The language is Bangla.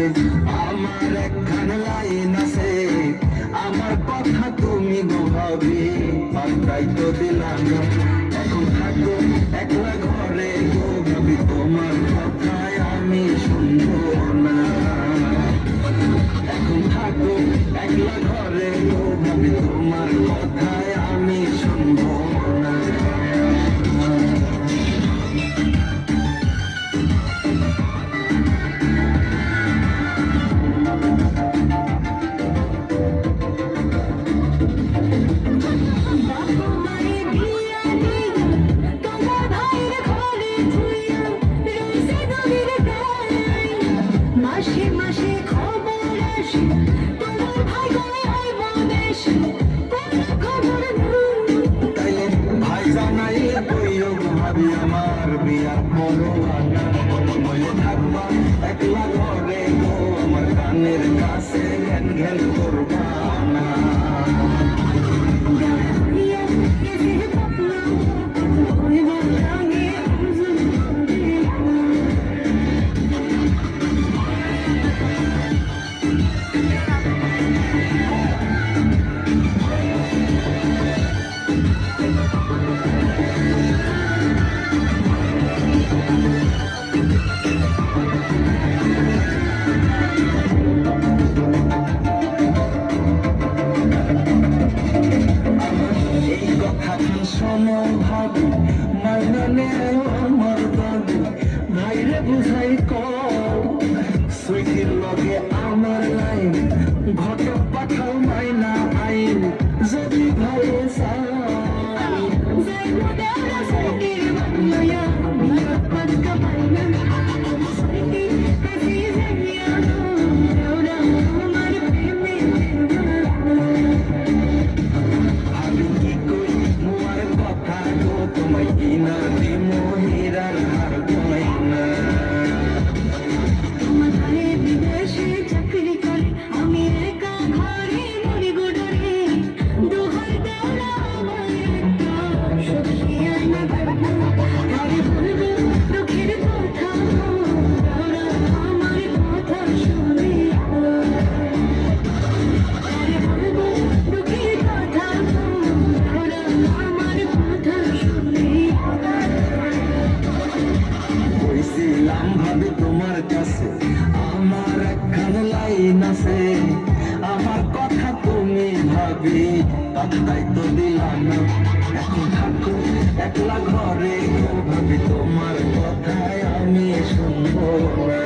কাছে আমার একখান লাইন আছে, আমার কথা তুমি ভাবি পাল্টাই তো দিলাম। এখন থাকো একলা ঘরে গো ভাবি, তোমার কথায় আমি শুনবো না। এখন থাকো একলা ঘরে গো ভাবি, তোমার কথায় আমি শুনবো না। মাসে মাসে খবর আসে তোমার ভাই গায়ে আইব দেশে, কোনো খবর নেই। তাইলে ভাই জানাইলে কইও ভাবি আমার বিয়ার পরোয়ানা, বলে থাকবা একলা ঘরে গো আমার কানের কাছে ঘ্যান ঘ্যান করবা না। এই কথা শোনো ভাবি, মাইনা নেও আমার দাবি, ভাইরে বুঝাই সুইটির লগে আমার লাইন, ঘটক পাঠাও মাইনা আইন, যদি ভাইরে চাই ভাবি কি কই মুয়ার কথা গো, তোমায় কিনা দিমো হীরার হার গয়না। বিদেশে চাকরি করে আমি একা ঘরে মরি গোডরে, দোহাই দেওয়া আমার একটা সখী আইনা গর্ব, আরে বলবো দুঃখের কথা ওরা আমার কথা শুনে, আরে বলবো দুঃখের কথা ওরা আমার কথা শুনে। কইছিলাম ভাবি তোমার কাছে আমার একখান লাইন আছে, আমার কথা তুমি ভাবি পাত্তাই তো দিলাম না। এখন থাকো একলা ঘরে গো ভাবি, তোমার কথায় আমি শুনবো না।